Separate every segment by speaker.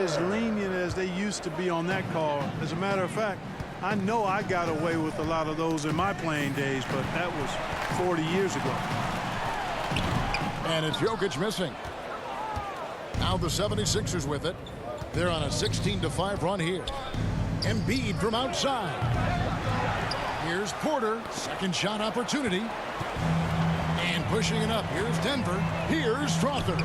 Speaker 1: as lenient as they used to be on that call. As a matter of fact, I know I got away with a lot of those in my playing days, but that was 40 years ago.
Speaker 2: And it's Jokic missing. Now the 76ers with it. They're on a 16-5 run here. Embiid from outside. Here's Porter. Second shot opportunity. And pushing it up. Here's Denver. Here's Strother.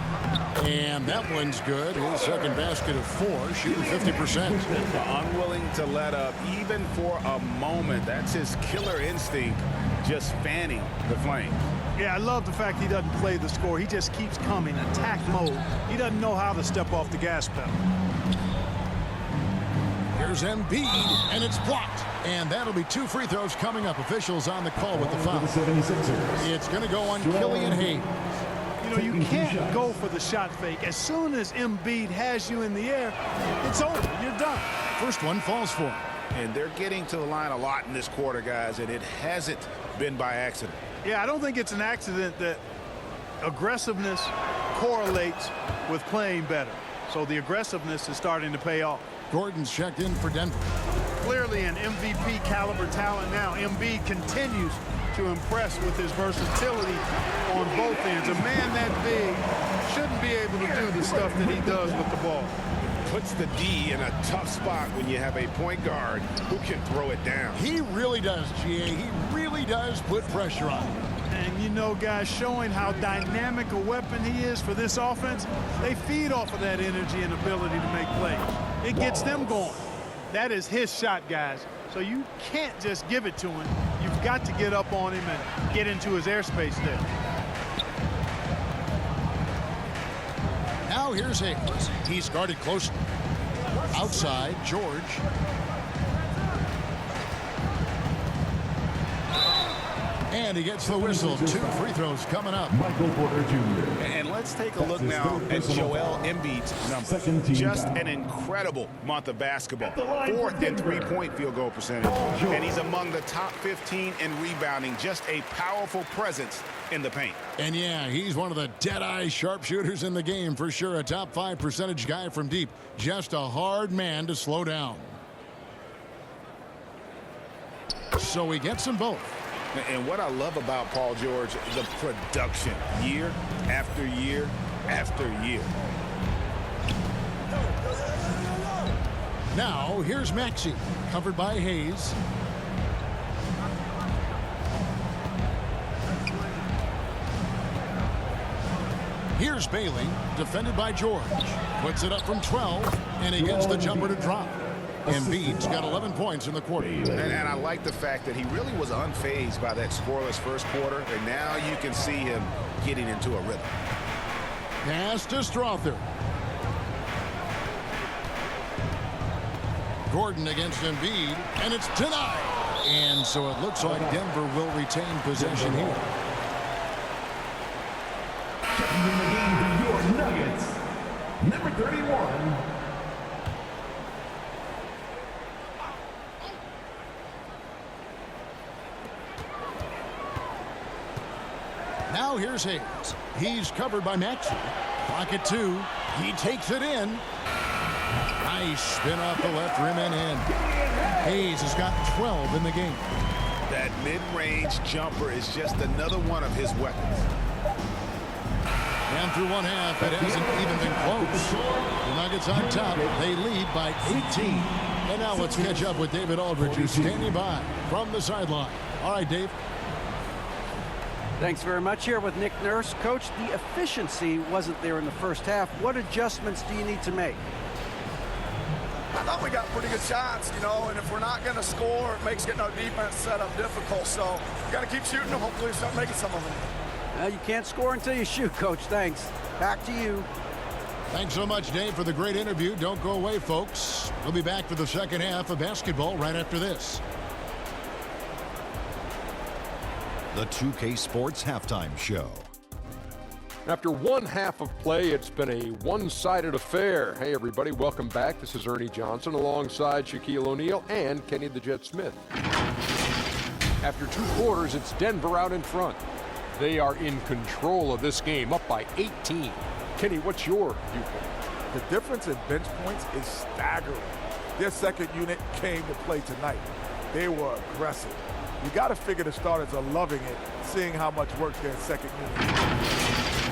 Speaker 2: And that one's good. His second basket of 4, shooting 50%.
Speaker 3: Unwilling to let up even for a moment. That's his killer instinct, just fanning the flames.
Speaker 1: Yeah, I love the fact he doesn't play the score. He just keeps coming, attack mode. He doesn't know how to step off the gas pedal.
Speaker 2: Here's Embiid, and it's blocked. And that'll be 2 free throws coming up. Officials on the call with the foul. It's going to go on Killian Hayes.
Speaker 1: You know, you can't go for the shot fake. As soon as Embiid has you in the air, it's over. You're done.
Speaker 2: First one falls for him.
Speaker 3: And they're getting to the line a lot in this quarter, guys, and it hasn't been by accident.
Speaker 1: Yeah, I don't think it's an accident that aggressiveness correlates with playing better. So the aggressiveness is starting to pay off.
Speaker 2: Gordon's checked in for Denver.
Speaker 1: Clearly an MVP caliber talent now. Embiid continues to impress with his versatility on both ends. A man that big shouldn't be able to do the stuff that he does with the ball.
Speaker 3: Puts the D in a tough spot when you have a point guard who can throw it down.
Speaker 2: He really does, GA. He really does put pressure on him.
Speaker 1: And you know, guys, showing how dynamic a weapon he is for this offense, they feed off of that energy and ability to make plays. It gets them going. That is his shot, guys. So you can't just give it to him. You've got to get up on him and get into his airspace there.
Speaker 2: Now here's Hayes. He's guarded closely. Outside, George. And he gets the whistle. 2 free throws coming up.
Speaker 4: Michael Porter Jr.
Speaker 3: And let's take a look now at Joel Embiid's numbers. Just an incredible month of basketball. 4th in three-point field goal percentage. And he's among the top 15 in rebounding. Just a powerful presence in the paint.
Speaker 2: And yeah, he's one of the dead-eye sharpshooters in the game for sure. A top 5 percentage guy from deep. Just a hard man to slow down. So he gets them both.
Speaker 3: And what I love about Paul George, the production, year after year after year.
Speaker 2: Now, here's Maxey, covered by Hayes. Here's Bailey, defended by George. Puts it up from 12, and he gets the jumper to drop. Embiid's got 11 points in the quarter.
Speaker 3: And I like the fact that he really was unfazed by that scoreless first quarter, and now you can see him getting into a rhythm.
Speaker 2: Pass to Strother. Gordon against Embiid, and it's denied. And so it looks like Denver will retain possession here.
Speaker 4: Checking in the game for your Nuggets, number 31.
Speaker 2: Now here's Hayes. He's covered by Maxey. Clock at 2. He takes it in. Nice spin off the left rim and in. Hayes has got 12 in the game.
Speaker 3: That mid-range jumper is just another one of his weapons.
Speaker 2: And through one half, it hasn't even been close. The Nuggets on top. They lead by 18. And now let's catch up with David Aldridge, who's standing by from the sideline. All right, Dave.
Speaker 5: Thanks very much. Here with Nick Nurse. Coach, the efficiency wasn't there in the first half. What adjustments do you need to make?
Speaker 6: I thought we got pretty good shots, you know, and if we're not going to score, it makes getting our defense set up difficult. So we got to keep shooting and hopefully start making some of them.
Speaker 5: Well, you can't score until you shoot, Coach. Thanks. Back to you.
Speaker 2: Thanks so much, Dave, for the great interview. Don't go away, folks. We'll be back for the second half of basketball right after this.
Speaker 7: The 2K Sports Halftime Show.
Speaker 8: After one half of play, it's been a one-sided affair. Hey, everybody, welcome back. This is Ernie Johnson alongside Shaquille O'Neal and Kenny the Jet Smith. After 2 quarters, it's Denver out in front. They are in control of this game, up by 18. Kenny, what's your viewpoint?
Speaker 9: The difference in bench points is staggering. Their second unit came to play tonight. They were aggressive. You got to figure the starters are loving it, seeing how much work their second unit.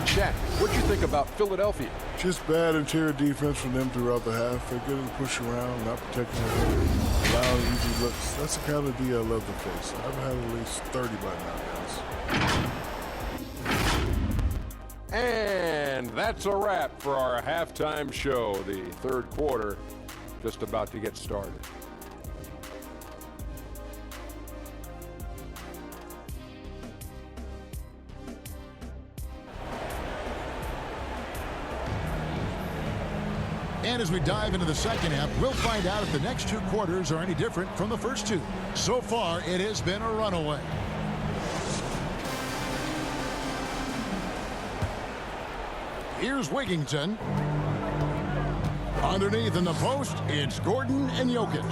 Speaker 8: Shaq, what do you think about Philadelphia?
Speaker 10: Just bad interior defense from them throughout the half. They're getting pushed around, not protecting the rim, allowing easy looks. That's the kind of D I love to face. I've had at least 30 by now, guys.
Speaker 8: And that's a wrap for our halftime show. The third quarter just about to get started.
Speaker 2: And as we dive into the second half, we'll find out if the next two quarters are any different from the first two. So far, it has been a runaway. Here's Wigginton. Underneath in the post, it's Gordon and Jokic.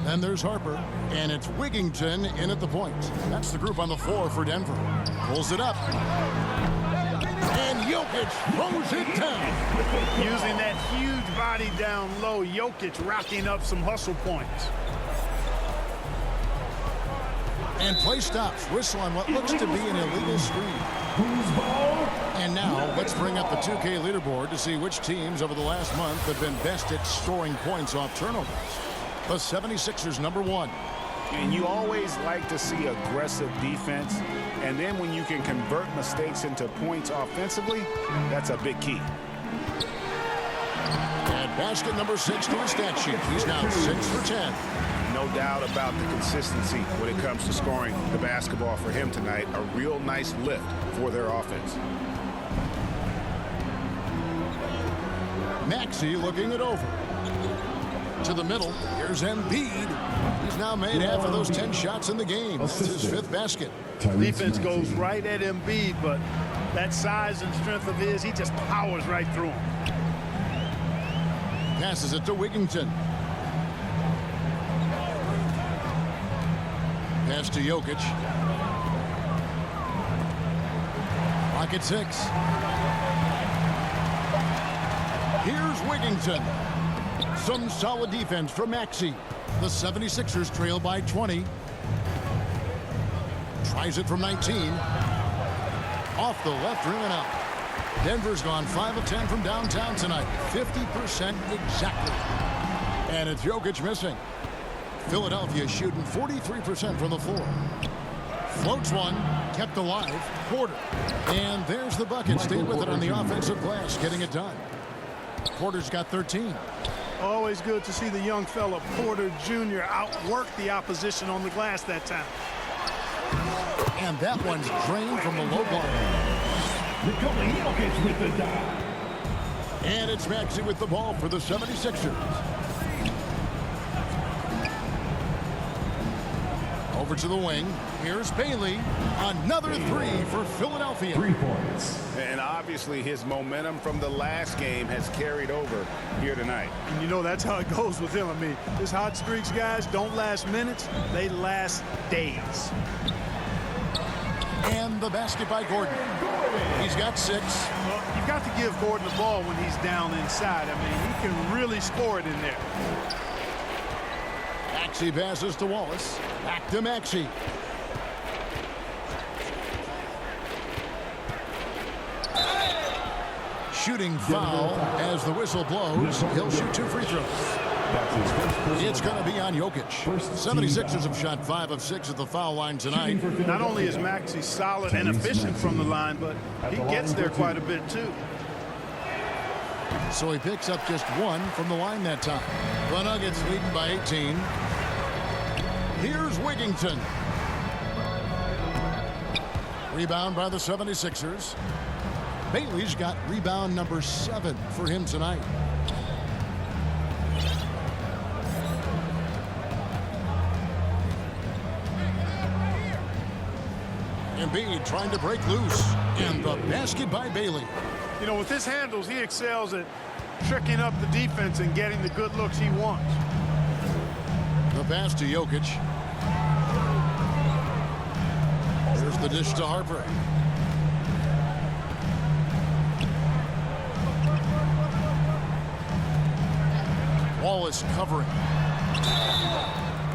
Speaker 2: Then there's Harper, and it's Wigginton in at the point. That's the group on the floor for Denver. Pulls it up. And Jokic throws it down.
Speaker 1: Using that huge body down low, Jokic racking up some hustle points.
Speaker 2: And play stops. Whistle on what looks to be an illegal screen. And now let's bring up the 2K leaderboard to see which teams over the last month have been best at scoring points off turnovers. The 76ers #1.
Speaker 3: And you always like to see aggressive defense. And then when you can convert mistakes into points offensively, that's a big key.
Speaker 2: And basket #6 to his stat sheet. He's now 6 for 10.
Speaker 3: No doubt about the consistency when it comes to scoring the basketball for him tonight. A real nice lift for their offense.
Speaker 2: Maxey looking it over. To the middle. Here's Embiid. He's now made half of those 10 shots in the game. That's his 5th basket.
Speaker 1: Defense goes right at Embiid, but that size and strength of his, he just powers right through him.
Speaker 2: Passes it to Wigginton. Pass to Jokic. Clock at 6. Here's Wigginton. Some solid defense from Maxey. The 76ers trail by 20. Tries it from 19. Off the left rim and out. Denver's gone 5 of 10 from downtown tonight. 50% exactly. And it's Jokic missing. Philadelphia shooting 43% from the floor. Floats one. Kept alive. Porter. And there's the bucket. Stayed with it on the offensive glass. Getting it done. Porter's got 13.
Speaker 1: Always good to see the young fella Porter Jr. outwork the opposition on the glass that time.
Speaker 2: And that one's drained from the low block.
Speaker 4: Nikola Jokic with the dive.
Speaker 2: And it's Maxey with the ball for the 76ers. Over to the wing. Here's Bailey. Another 3 for Philadelphia.
Speaker 4: 3 points.
Speaker 3: And obviously his momentum from the last game has carried over here tonight.
Speaker 1: And you know that's how it goes with him. I mean, his hot streaks, guys, don't last minutes. They last days.
Speaker 2: And the basket by Gordon. He's got 6.
Speaker 1: Well, you've got to give Gordon the ball when he's down inside. I mean, he can really score it in there.
Speaker 2: Maxey passes to Wallace. Back to Maxey. Shooting foul as the whistle blows. He'll shoot 2 free throws. It's going to be on Jokic. 76ers have shot 5 of 6 at the foul line tonight.
Speaker 1: Not only is Maxey solid and efficient from the line, but he gets there quite a bit too.
Speaker 2: So he picks up just 1 from the line that time. The Nuggets leading by 18. Here's Wigginton. Rebound by the 76ers. Bailey's got rebound #7 for him tonight. Embiid trying to break loose. And the basket by Bailey.
Speaker 1: You know, with his handles, he excels at tricking up the defense and getting the good looks he wants.
Speaker 2: The pass to Jokic. There's the dish to Harper. Wallace covering.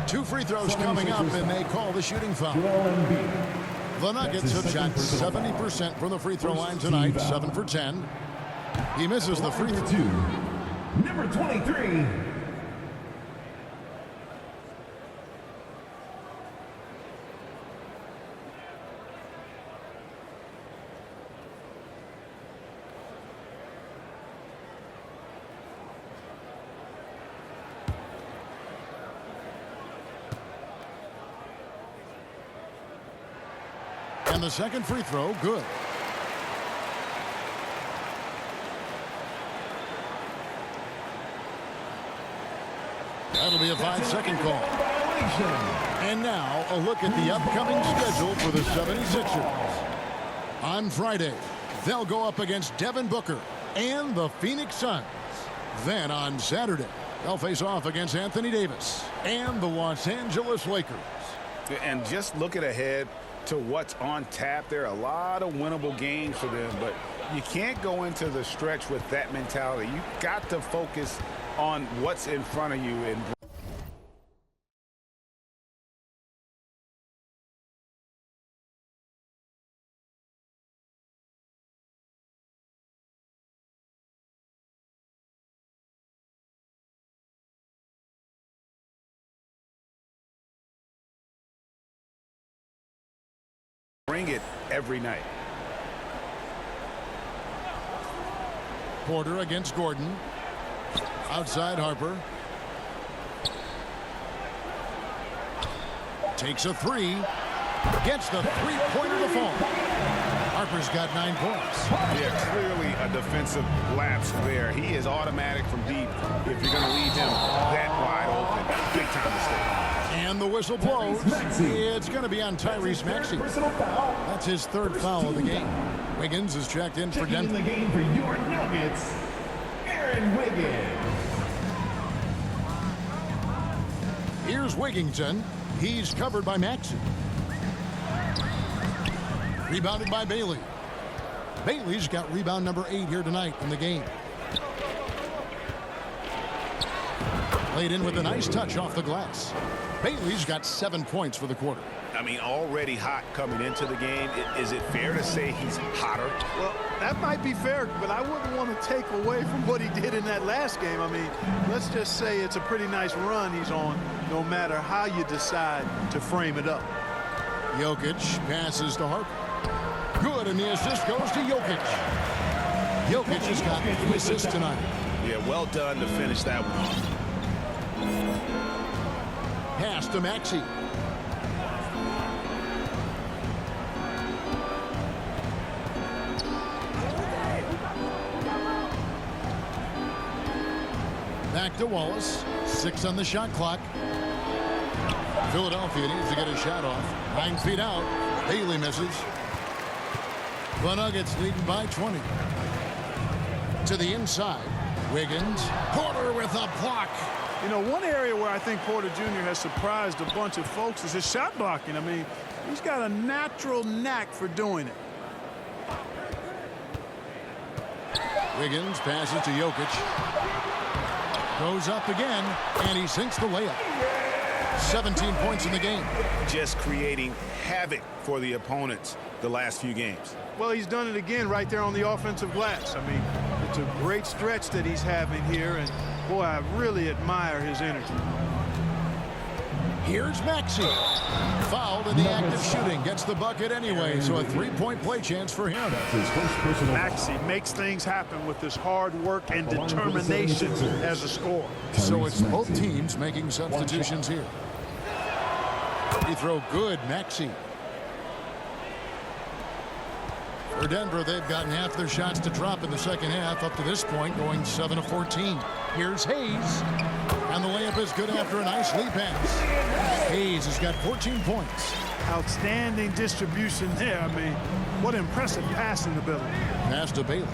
Speaker 2: 2 free throws coming up, and they call the shooting foul. The Nuggets have shot 70% from the free throw line tonight, 7 for 10. He misses the free throw.
Speaker 4: Number 23.
Speaker 2: And the second free throw, good. That'll be a 5-second call. And now a look at the upcoming schedule for the 76ers. On Friday, they'll go up against Devin Booker and the Phoenix Suns. Then on Saturday, they'll face off against Anthony Davis and the Los Angeles Lakers.
Speaker 3: And just looking ahead to what's on tap, there are a lot of winnable games for them, but you can't go into the stretch with that mentality. You've got to focus on what's in front of you. And bring it every night.
Speaker 2: Porter against Gordon. Outside Harper. Takes a 3. Gets the three-pointer to fall. Harper's got 9 points.
Speaker 3: Yeah, clearly a defensive lapse there. He is automatic from deep if you're going to leave him that wide open. Big time mistake.
Speaker 2: And the whistle blows. It's going to be on Tyrese Maxey. That's his 3rd foul of the game. Wiggins is checked in for Denver.
Speaker 4: In the game for your Nuggets, Aaron Wiggins.
Speaker 2: Here's Wigginton. He's covered by Maxey. Rebounded by Bailey. Bailey's got rebound number 8 here tonight in the game. Played in with a nice touch off the glass. Bailey's got 7 points for the quarter.
Speaker 3: I mean, already hot coming into the game. Is it fair to say he's hotter?
Speaker 1: Well, that might be fair, but I wouldn't want to take away from what he did in that last game. I mean, let's just say it's a pretty nice run he's on, no matter how you decide to frame it up.
Speaker 2: Jokic passes to Harper. Good, and the assist goes to Jokic. Jokic has got 3 assists tonight.
Speaker 3: Yeah, well done to finish that one off.
Speaker 2: Pass to Maxey. Back to Wallace. 6 on the shot clock. Philadelphia needs to get a shot off. 9 feet out. Bailey misses. The Nuggets leading by 20. To the inside. Wiggins. Porter with a block.
Speaker 1: You know, one area where I think Porter Jr. has surprised a bunch of folks is his shot blocking. I mean, he's got a natural knack for doing it.
Speaker 2: Wiggins passes to Jokic. Goes up again, and he sinks the layup. 17 points in the game.
Speaker 3: Just creating havoc for the opponents the last few games.
Speaker 1: Well, he's done it again right there on the offensive glass. I mean, it's a great stretch that he's having here, and boy, I really admire his energy.
Speaker 2: Here's Maxey. Fouled in the act of shooting. Gets the bucket anyway, so a 3-point play chance for him.
Speaker 1: Maxey makes things happen with his hard work and determination as a scorer.
Speaker 2: So it's both teams making substitutions here. Free throw good, Maxey. For Denver, they've gotten half their shots to drop in the second half up to this point, going 7 of 14. Here's Hayes. And the layup is good after a nice lead pass. Hayes has got 14 points.
Speaker 1: Outstanding distribution there. I mean, what impressive passing ability.
Speaker 2: Pass to Bailey.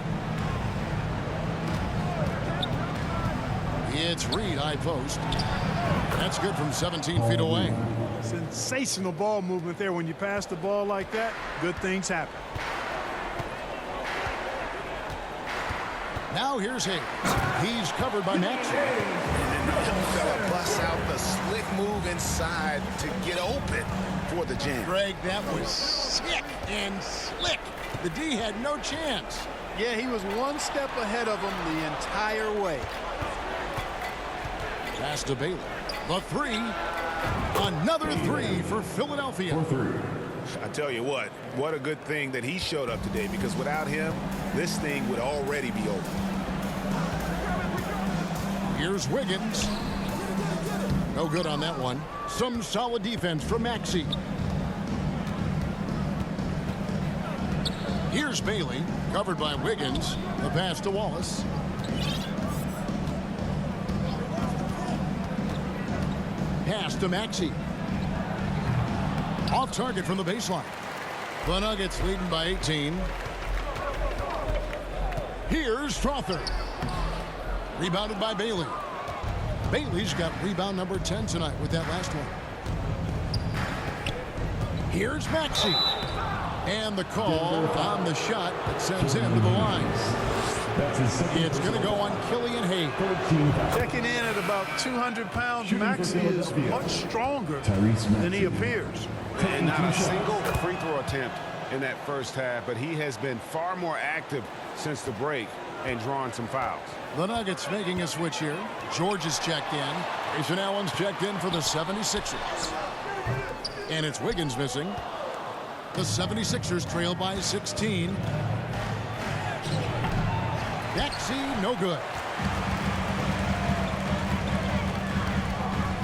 Speaker 2: It's Reed, high post. That's good from 17 feet away.
Speaker 1: Sensational ball movement there. When you pass the ball like that, good things happen.
Speaker 2: Now here's Hayes. He's covered by Maxey.
Speaker 3: And then inside to get open for the jam.
Speaker 2: Greg, that was sick and slick. The D had no chance.
Speaker 1: Yeah, he was one step ahead of him the entire way.
Speaker 2: Pass to Bailey. The three. Another three for Philadelphia.
Speaker 3: I tell you what a good thing that he showed up today, because without him, this thing would already be over.
Speaker 2: Here's Wiggins. No good on that one. Some solid defense from Maxey. Here's Bailey, covered by Wiggins. The pass to Wallace. Pass to Maxey. Off target from the baseline. The Nuggets leading by 18. Here's Strother. Rebounded by Bailey. Bailey's got rebound number 10 tonight with that last one. Here's Maxey. And the call on the shot that sends him to the line. It's going to go on Killian Hayes.
Speaker 1: Checking in at about 200 pounds, Maxey is much stronger than he appears.
Speaker 3: And not a single free throw attempt in that first half, but he has been far more active since the break and drawing some fouls.
Speaker 2: The Nuggets making a switch here. George is checked in. Grayson Allen's checked in for the 76ers. And it's Wiggins missing. The 76ers trail by 16. Maxey, no good.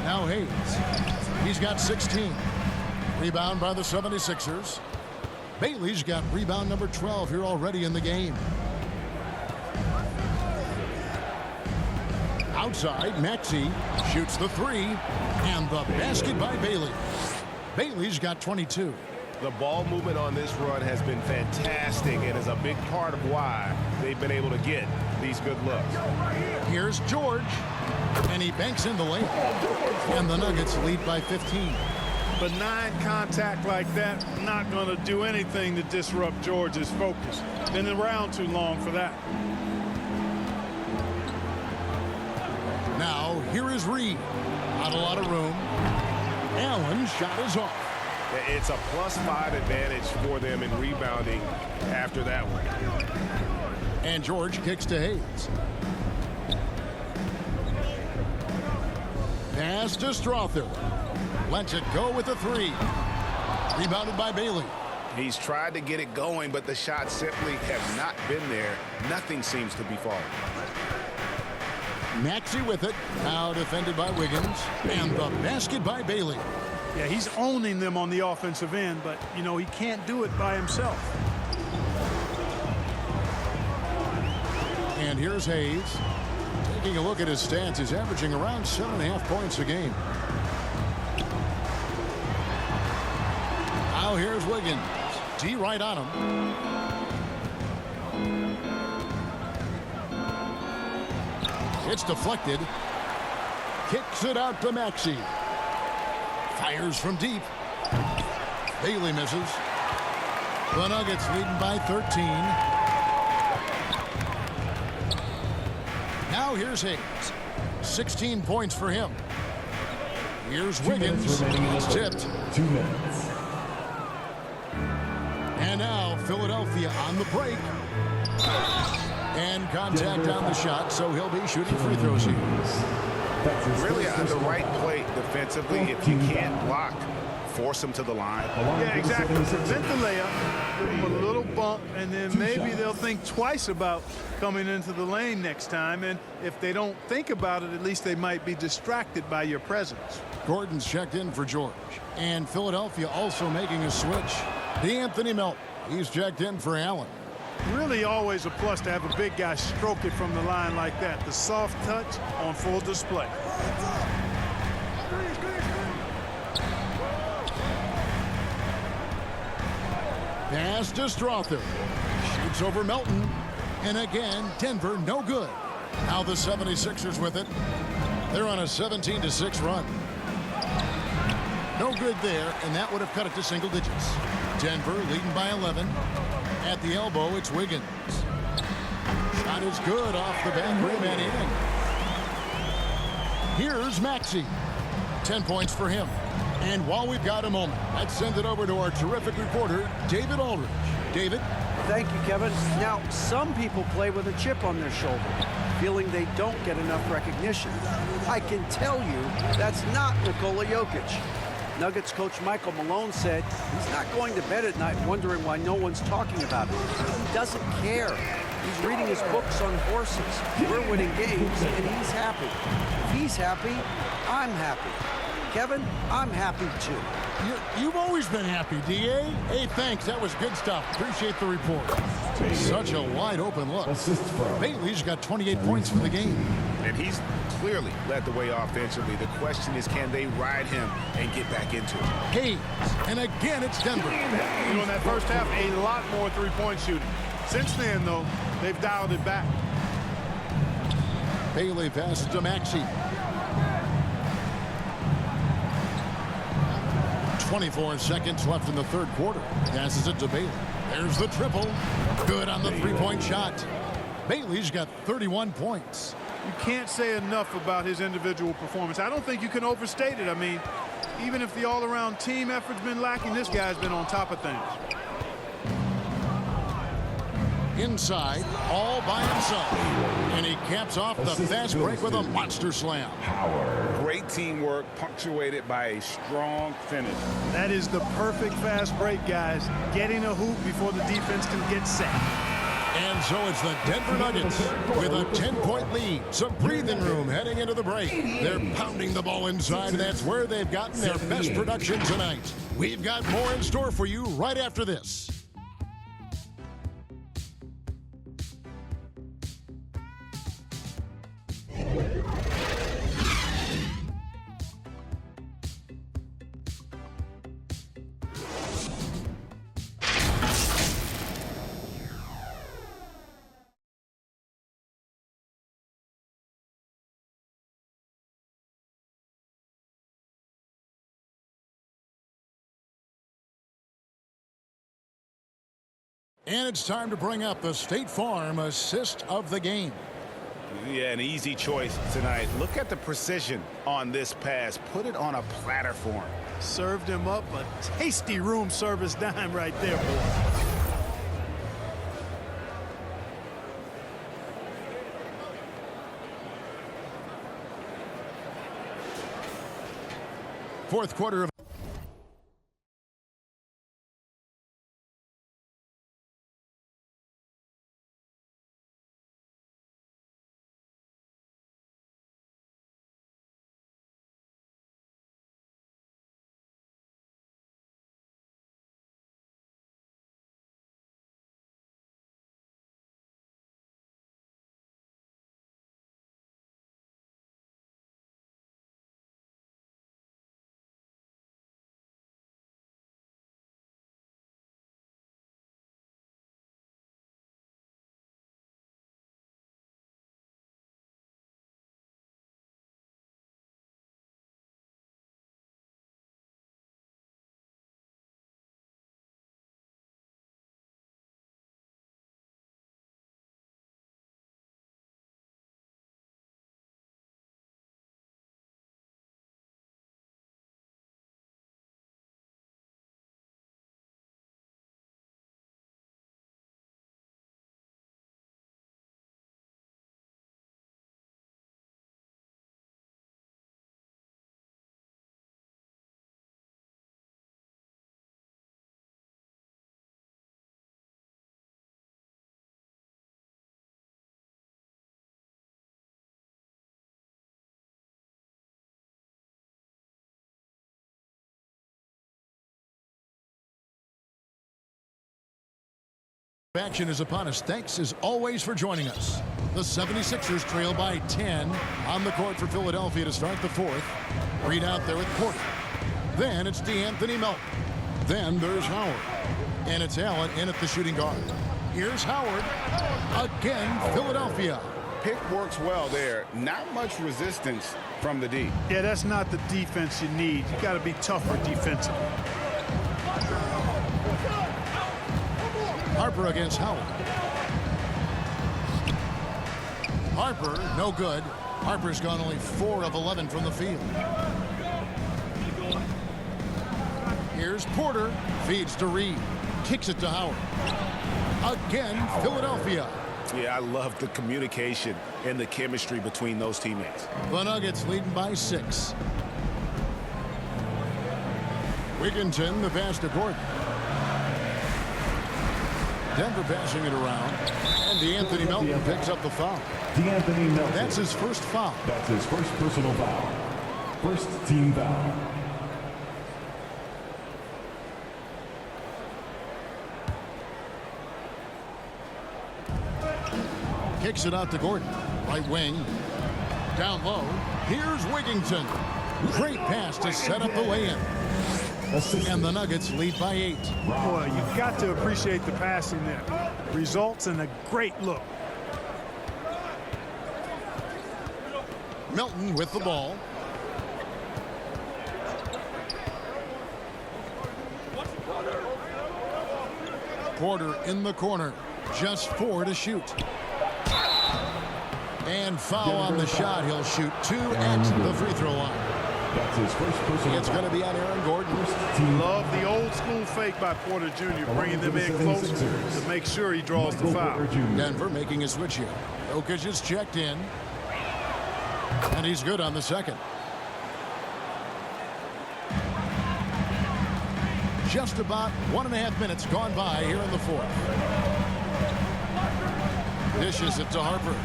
Speaker 2: Now Hayes. He's got 16. Rebound by the 76ers. Bailey's got rebound number 12 here already in the game. Outside, Maxey shoots the three. And the basket by Bailey. Bailey's got 22.
Speaker 3: The ball movement on this run has been fantastic and is a big part of why they've been able to get these good looks.
Speaker 2: Here's George, and he banks in the lane. And the Nuggets lead by 15.
Speaker 1: Benign contact like that, not going to do anything to disrupt George's focus. Been around too long for that.
Speaker 2: Now, here is Reed. Not a lot of room. Allen's shot is off.
Speaker 3: It's a +5 advantage for them in rebounding after that one.
Speaker 2: And George kicks to Hayes. Pass to Strother. Lets it go with a three. Rebounded by Bailey.
Speaker 3: He's tried to get it going, but the shots simply have not been there. Nothing seems to be falling.
Speaker 2: Maxey with it. Now defended by Wiggins. And the basket by Bailey.
Speaker 1: Yeah, he's owning them on the offensive end, but, you know, he can't do it by himself.
Speaker 2: And here's Hayes. Taking a look at his stats, he's averaging around 7.5 points a game. Now here's Wiggins. D right on him. It's deflected. Kicks it out to Maxey. Fires from deep. Bailey misses. The Nuggets leading by 13. Now here's Hayes. 16 points for him. Here's Wiggins. It's tipped.
Speaker 4: 2 minutes.
Speaker 2: And now Philadelphia on the break. And contact on the shot, so he'll be shooting free throws here.
Speaker 3: Really on the right plate defensively. If you can't block, force him to the line.
Speaker 1: Yeah, exactly. Prevent the layup, give him a little bump, and then maybe they'll think twice about coming into the lane next time. And if they don't think about it, at least they might be distracted by your presence.
Speaker 2: Gordon's checked in for George. And Philadelphia also making a switch. D'Anthony Melton. He's checked in for Allen.
Speaker 1: Really always a plus to have a big guy stroke it from the line like that. The soft touch on full display.
Speaker 2: Pass to Strother. Shoots over Melton. And again, Denver no good. Now the 76ers with it. They're on a 17-6 run. No good there, and that would have cut it to single digits. Denver leading by 11. At the elbow, it's Wiggins. Shot is good off the back rim and in. Here's Maxey. 10 points for him. And while we've got a moment, let's send it over to our terrific reporter, David Aldridge. David?
Speaker 5: Thank you, Kevin. Now, some people play with a chip on their shoulder, feeling they don't get enough recognition. I can tell you that's not Nikola Jokic. Nuggets coach Michael Malone said he's not going to bed at night wondering why no one's talking about it. He doesn't care. He's reading his books on horses. We're winning games, and he's happy. If he's happy, I'm happy. Kevin, I'm happy too.
Speaker 2: You've always been happy, D.A. Hey, thanks. That was good stuff. Appreciate the report. Such a wide open look. Bailey's got 28 points for the game.
Speaker 3: And he's clearly led the way offensively. The question is, can they ride him and get back into it?
Speaker 2: Hayes, and again it's Denver.
Speaker 1: You know, in that first half, a lot more three-point shooting. Since then, though, they've dialed it back.
Speaker 2: Bailey passes to Maxey. 24 seconds left in the third quarter. Passes it to Bailey. There's the triple. Good on the three-point shot. Bailey's got 31 points.
Speaker 1: You can't say enough about his individual performance. I don't think you can overstate it. I mean, even if the all-around team effort's been lacking, this guy's been on top of things.
Speaker 2: Inside, all by himself. And he caps off the fast break with a monster slam.
Speaker 3: Great teamwork, punctuated by a strong finish.
Speaker 1: That is the perfect fast break, guys. Getting a hoop before the defense can get set.
Speaker 2: And so it's the Denver Nuggets with a 10-point lead. Some breathing room heading into the break. They're pounding the ball inside, and that's where they've gotten their best production tonight. We've got more in store for you right after this. And it's time to bring up the State Farm assist of the game.
Speaker 3: Yeah, an easy choice tonight. Look at the precision on this pass. Put it on a platter for him.
Speaker 1: Served him up a tasty room service dime right there, boy.
Speaker 2: Fourth quarter of action is upon us. Thanks as always for joining us. The 76ers trail by 10 on the court for Philadelphia to start the fourth. Reed out there with Porter. Then it's DeAnthony Melton. Then there's Howard. And it's Allen in at the shooting guard. Here's Howard. Again, Philadelphia.
Speaker 3: Pick works well there. Not much resistance from the D.
Speaker 1: Yeah, that's not the defense you need. You got to be tougher defensively.
Speaker 2: Harper against Howard. Harper, no good. Harper's gone only 4 of 11 from the field. Here's Porter. Feeds to Reed. Kicks it to Howard. Again, Philadelphia.
Speaker 3: Yeah, I love the communication and the chemistry between those teammates.
Speaker 2: The Nuggets leading by 6. Wigginton, the pass to Gordon. Denver passing it around. And DeAnthony Melton picks up the foul.
Speaker 4: DeAnthony Melton.
Speaker 2: That's his first foul.
Speaker 4: That's his first personal foul. First team foul.
Speaker 2: Kicks it out to Gordon. Right wing. Down low. Here's Wigginton. Great pass to set up the lay-in. And the Nuggets lead by 8.
Speaker 1: Boy, you've got to appreciate the passing there. Results in a great look.
Speaker 2: Melton with the ball. Porter in the corner. Just 4 to shoot. And foul on the shot. He'll shoot 2 at the free throw line.
Speaker 4: That's his first personal
Speaker 2: It's going to be on Aaron Gordon.
Speaker 1: Love the old school fake by Porter Jr., bringing them in close to make sure he draws the foul.
Speaker 2: Denver making a switch here. Jokic is checked in. And he's good on the second. Just about 1.5 minutes gone by here in the fourth. Dishes it to Harper.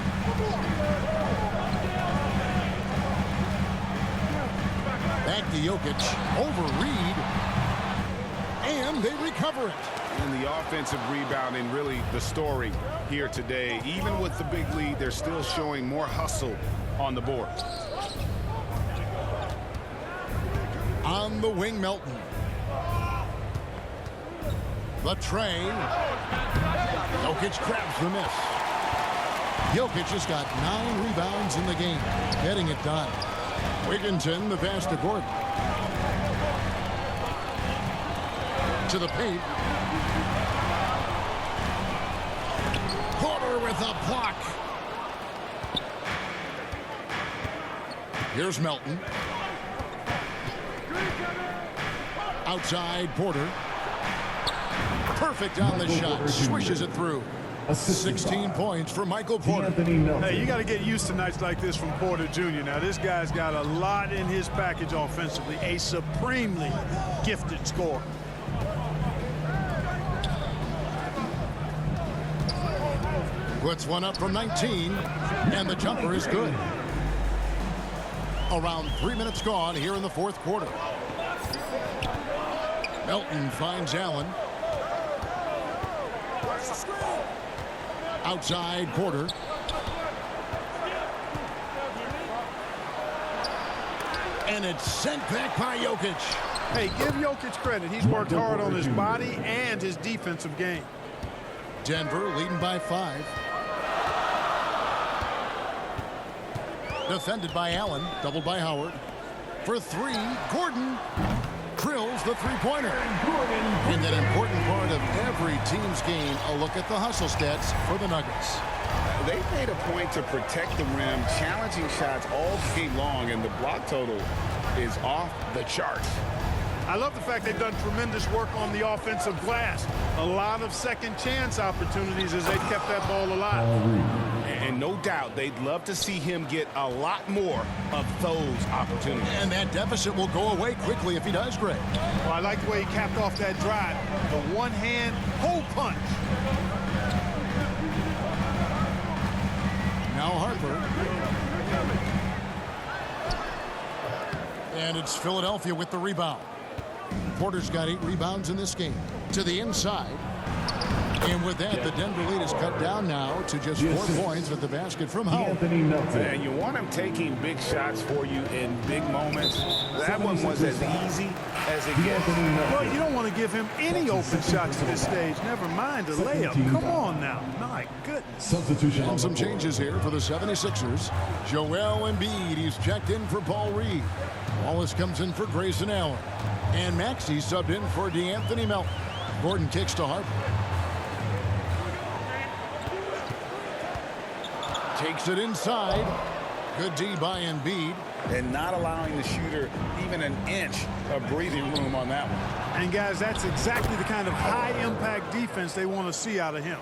Speaker 2: Back to Jokic. Over Reed. And they recover it.
Speaker 3: And the offensive rebounding, really the story here today. Even with the big lead, they're still showing more hustle on the board.
Speaker 2: On the wing, Melton. The tray. Jokic grabs the miss. Jokic has got 9 rebounds in the game, getting it done. Wigginton, the pass to Gordon. To the paint. Porter with a block. Here's Melton. Outside, Porter. Perfect on the shot. Swishes it through. 16 points for Michael Porter.
Speaker 1: Hey, you got to get used to nights like this from Porter Jr. Now, this guy's got a lot in his package offensively. A supremely gifted scorer.
Speaker 2: Puts one up from 19, and the jumper is good. Around 3 minutes gone here in the fourth quarter. Melton finds Allen. Outside, Porter. And it's sent back by Jokic.
Speaker 1: Hey, give Jokic credit. He's worked hard on his body and his defensive game.
Speaker 2: Denver leading by 5. Defended by Allen. Doubled by Howard. For 3, Gordon drills the three-pointer. And that important part of every team's game, a look at the hustle stats for the Nuggets.
Speaker 3: They've made a point to protect the rim, challenging shots all game long, and the block total is off the charts.
Speaker 1: I love the fact they've done tremendous work on the offensive glass. A lot of second chance opportunities as they've kept that ball alive.
Speaker 3: And no doubt they'd love to see him get a lot more of those opportunities.
Speaker 2: And that deficit will go away quickly if he does, Greg.
Speaker 1: Well, I like the way he capped off that drive. The one-hand hole punch.
Speaker 2: Now Harper. And it's Philadelphia with the rebound. Porter's got 8 rebounds in this game. To the inside. And with that, the Denver lead is cut down now to just 4 points at the basket from Howard.
Speaker 3: And you want him taking big shots for you in big moments. That one was as easy as it gets.
Speaker 1: Well, you don't want to give him any open shots at this stage. Never mind a layup. Come on now. My goodness.
Speaker 2: And some changes here for the 76ers. Joel Embiid, he's checked in for Paul Reed. Wallace comes in for Grayson Allen. And Maxey subbed in for DeAnthony Melton. Gordon kicks to Harper. Takes it inside. Good D by Embiid.
Speaker 3: and not allowing the shooter even an inch of breathing room on that one.
Speaker 1: And, guys, that's exactly the kind of high-impact defense they want to see out of him.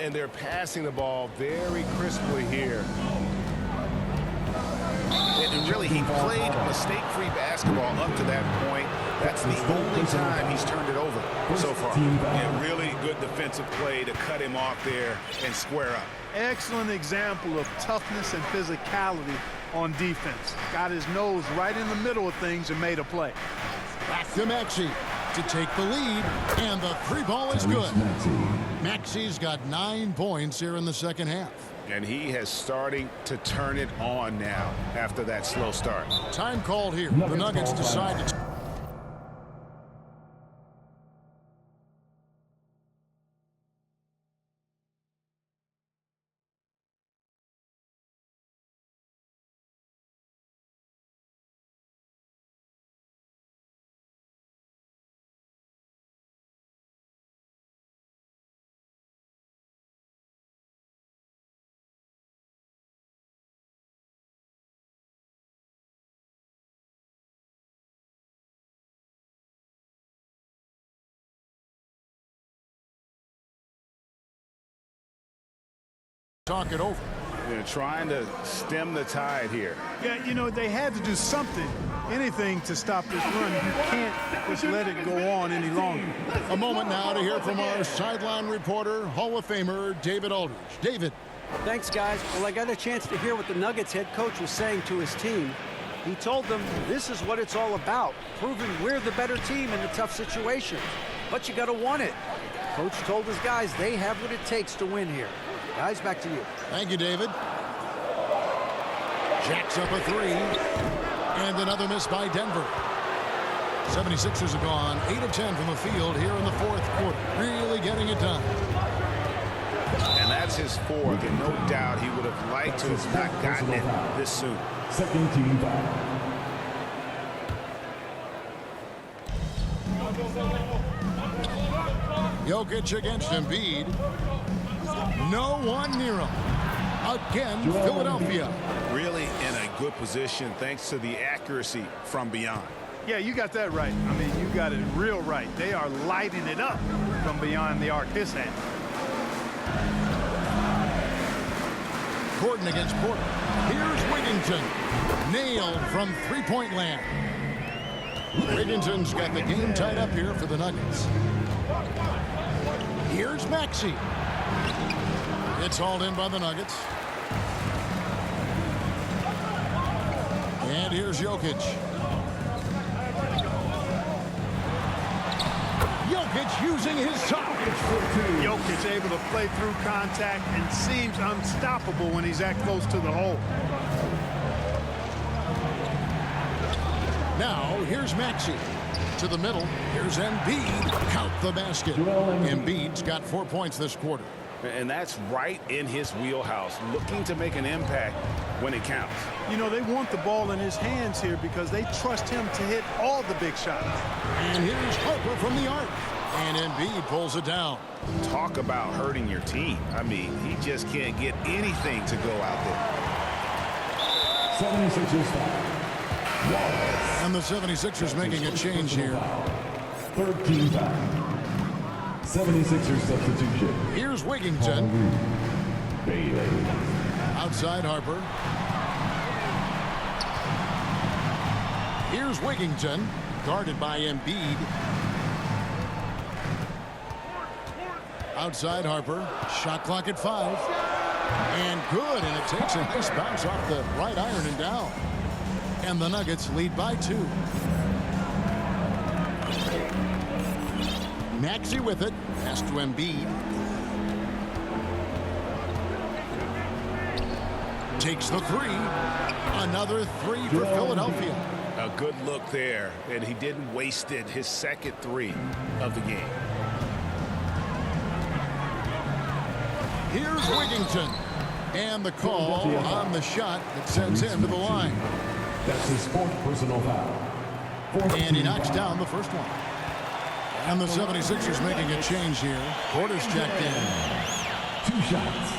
Speaker 3: And they're passing the ball very crisply here. And really, he played mistake-free basketball up to that point. That's the only time he's turned it over so far. Yeah, really good defensive play to cut him off there and square up.
Speaker 1: Excellent example of toughness and physicality on defense. Got his nose right in the middle of things and made a play.
Speaker 2: Back to Maxey to take the lead, and the three ball is good. Maxey's got 9 points here in the second half.
Speaker 3: And he has starting to turn it on now after that slow start.
Speaker 2: Time called here. The Nuggets decide to... talk it over.
Speaker 3: They're trying to stem the tide here.
Speaker 1: Yeah, you know, they had to do something, anything to stop this run. You can't just let it go on any longer.
Speaker 2: A moment now to hear from our sideline reporter, Hall of Famer David Aldridge. David.
Speaker 5: Thanks, guys. Well, I got a chance to hear what the Nuggets head coach was saying to his team. He told them this is what it's all about, proving we're the better team in the tough situations. But you got to want it. Coach told his guys they have what it takes to win here. Guys, back to you.
Speaker 2: Thank you, David. Jacks up a three. And another miss by Denver. 76ers have gone 8 of 10 from the field here in the fourth quarter. Really getting it done.
Speaker 3: And that's his fourth, and no doubt he would have liked to have not gotten it this soon.
Speaker 4: Second team foul.
Speaker 2: Jokic against Embiid. No one near him. Again, Philadelphia.
Speaker 3: Really in a good position thanks to the accuracy from beyond.
Speaker 1: Yeah, you got that right. I mean, you got it real right. They are lighting it up from beyond the arc this end.
Speaker 2: Gordon against Porter. Here's Wigginton. Nailed from three-point land. Wigginton's got the game tied up here for the Nuggets. Here's Maxey. It's hauled in by the Nuggets. And here's Jokic. Jokic using his size.
Speaker 1: Jokic able to play through contact and seems unstoppable when he's that close to the hole.
Speaker 2: Now, here's Maxey. To the middle. Here's Embiid. Count the basket. Embiid's got 4 points this quarter.
Speaker 3: And that's right in his wheelhouse, looking to make an impact when it counts.
Speaker 1: You know, they want the ball in his hands here because they trust him to hit all the big shots.
Speaker 2: And here's Harper from the arc. And Embiid pulls it down.
Speaker 3: Talk about hurting your team. I mean, he just can't get anything to go out there.
Speaker 4: 76ers foul.
Speaker 2: And the 76ers making a change here.
Speaker 4: 13 foul. 76ers substitution.
Speaker 2: Here's Wigginton.
Speaker 4: Bailey.
Speaker 2: Outside Harper. Here's Wigginton. Guarded by Embiid. Outside Harper. Shot clock at 5. And good. And it takes a nice bounce off the right iron and down. And the Nuggets lead by 2. Maxey with it. Pass to Embiid. Takes the three. Another three for Philadelphia.
Speaker 3: A good look there, and he didn't waste it. His second three of the game.
Speaker 2: Here's Wigginton. And the call on the shot that sends him to the line.
Speaker 4: That's his fourth personal foul.
Speaker 2: And he knocks down the first one. And the 76ers making a change here. Porter's checked in.
Speaker 4: 2 shots.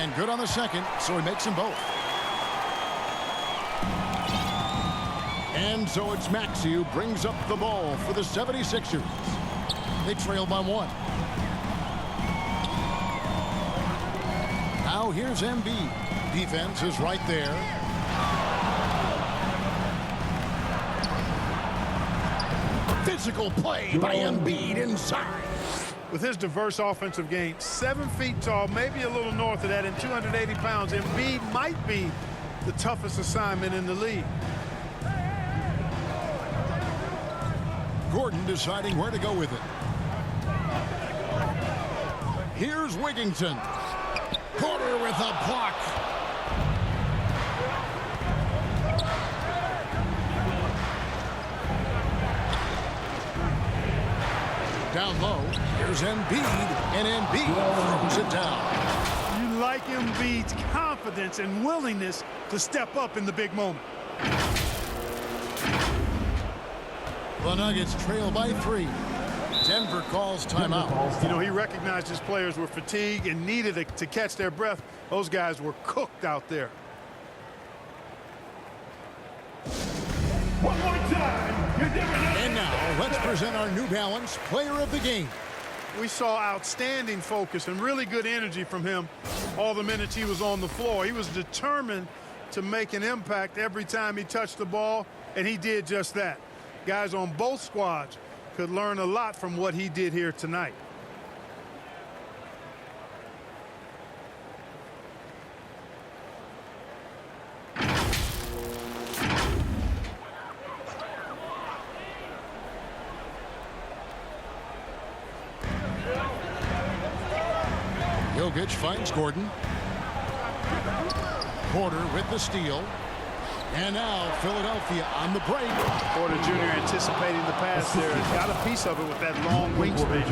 Speaker 2: And good on the second, so he makes them both. And so it's Maxey who brings up the ball for the 76ers. They trail by 1. Now here's Embiid. Defense is right there. Physical play by Embiid inside.
Speaker 1: With his diverse offensive game, 7 feet tall, maybe a little north of that, and 280 pounds, Embiid might be the toughest assignment in the league.
Speaker 2: Gordon deciding where to go with it. Here's Wigginton. Porter with a block. Down low, here's Embiid, and Embiid throws it down.
Speaker 1: You like Embiid's confidence and willingness to step up in the big moment.
Speaker 2: The Nuggets trail by 3. Denver calls timeout.
Speaker 1: You know, he recognized his players were fatigued and needed to catch their breath. Those guys were cooked out there.
Speaker 4: One more time.
Speaker 2: And now, let's present our New Balance Player of the Game.
Speaker 1: We saw outstanding focus and really good energy from him all the minutes he was on the floor. He was determined to make an impact every time he touched the ball, and he did just that. Guys on both squads could learn a lot from what he did here tonight.
Speaker 2: Jokic finds Gordon. Porter with the steal. And now Philadelphia on the break.
Speaker 1: Porter Jr. anticipating the pass there. Got a piece of it with that long wingspan.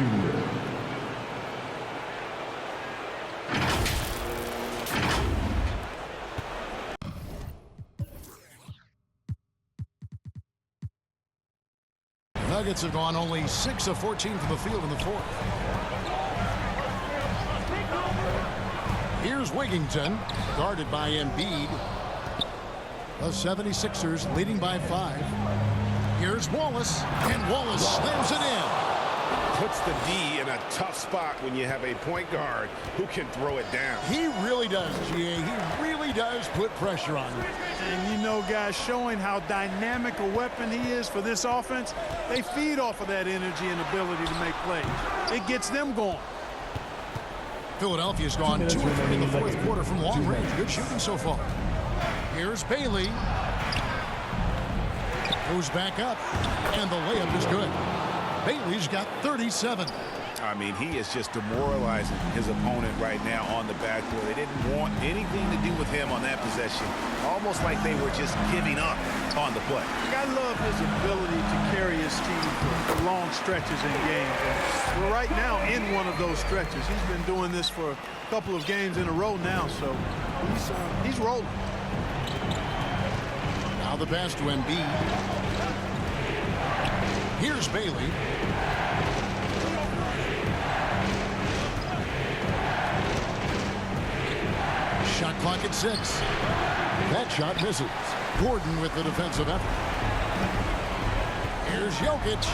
Speaker 2: Nuggets have gone only 6 of 14 from the field in the fourth. Here's Wigginton, guarded by Embiid. The 76ers leading by 5. Here's Wallace, and Wallace slams it in.
Speaker 3: Puts the D in a tough spot when you have a point guard who can throw it down.
Speaker 2: He really does, GA. He really does put pressure on you.
Speaker 1: And you know, guys, showing how dynamic a weapon he is for this offense, they feed off of that energy and ability to make plays. It gets them going.
Speaker 2: Philadelphia's gone 2 of 3 in the fourth quarter from long range. Good shooting so far. Here's Bailey. Goes back up, and the layup is good. Bailey's got 37.
Speaker 3: I mean, he is just demoralizing his opponent right now on the backboard. They didn't want anything to do with him on that possession. Almost like they were just giving up on the play.
Speaker 1: I love his ability to carry his team for long stretches in games. And we're right now in one of those stretches. He's been doing this for a couple of games in a row now, so he's rolling.
Speaker 2: Now the pass to Embiid. Here's Bailey. Shot clock at 6. That shot misses. Gordon with the defensive effort. Here's Jokic.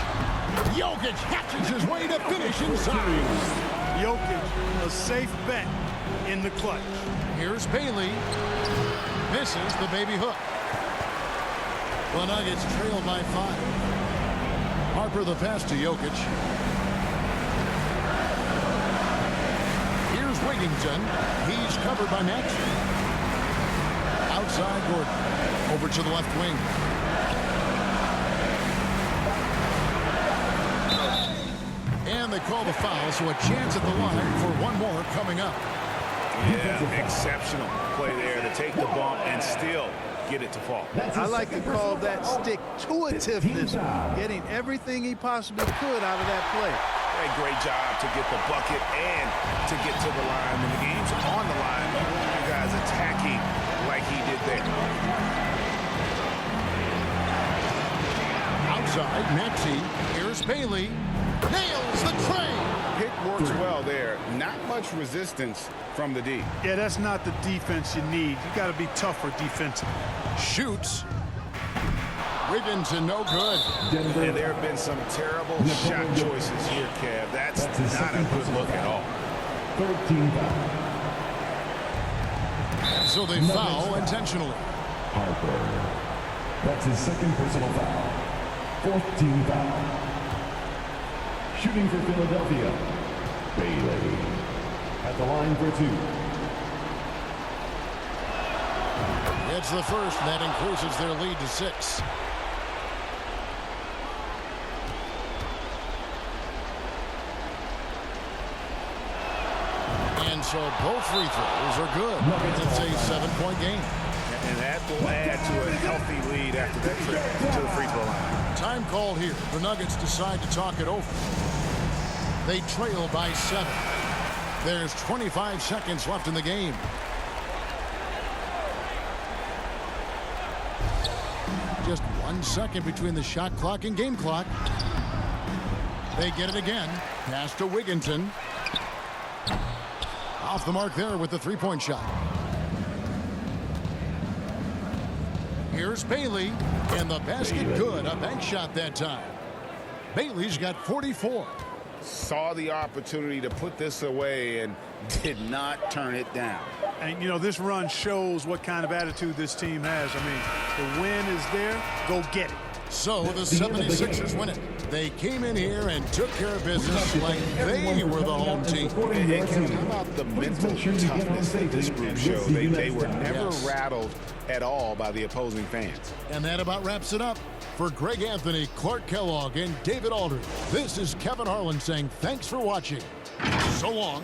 Speaker 2: Jokic hatches his way to finish inside.
Speaker 1: Jokic, a safe bet in the clutch.
Speaker 2: Here's Bailey. Misses the baby hook. The Nuggets trail by 5. Harper the pass to Jokic. Here's Wigginton. He's covered by Maxey. Outside Gordon. Over to the left wing. And they call the foul, so a chance at the line for one more coming up.
Speaker 3: Yeah, exceptional play there to take the bump and still get it to fall.
Speaker 1: I like to call that stick-to-itiveness, getting everything he possibly could out of that play.
Speaker 3: A great job to get the bucket and to get to the line. When the game's on the line, you guys attacking like he did there.
Speaker 2: outside. Maxey. Here's Bailey. Nails the tray.
Speaker 3: Pick works well there. Not much resistance from the D.
Speaker 1: Yeah, that's not the defense you need. You got to be tougher defensively.
Speaker 2: Shoots. Wigginton, no good.
Speaker 3: And there have been some terrible shot choices here, Kev. That's not a good look at all.
Speaker 4: 13 foul.
Speaker 2: So they foul intentionally.
Speaker 4: Harper. That's his second personal foul. 4th team foul. Shooting for Philadelphia. Bailey. At the line for 2.
Speaker 2: It's the first, and that increases their lead to 6. And so both free throws are good. It's a 7-point game.
Speaker 3: And that will add to a healthy lead after that trip to the free throw line.
Speaker 2: Time called here. The Nuggets decide to talk it over. They trail by 7. There's 25 seconds left in the game. Just 1 second between the shot clock and game clock. They get it again. Pass to Wigginton. Off the mark there with the three-point shot. Here's Bailey. And the basket good. A bank shot that time. Bailey's got 44.
Speaker 3: Saw the opportunity to put this away and did not turn it down.
Speaker 1: And, you know, this run shows what kind of attitude this team has. I mean, the win is there. Go get it.
Speaker 2: So the 76ers win it. They came in here and took care of business like they were the home team.
Speaker 3: And how about the mental toughness that this group showed? They were never rattled at all by the opposing fans.
Speaker 2: And that about wraps it up. For Greg Anthony, Clark Kellogg, and David Aldridge, this is Kevin Harlan saying thanks for watching. So long.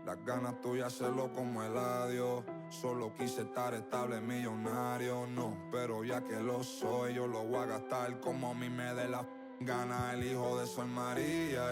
Speaker 11: Las ganas tuyas hacerlo como el adiós. Solo quise estar estable, millonario, no. Pero ya que lo soy, yo lo voy a gastar como a mí me dé la gana. El hijo de Sol María.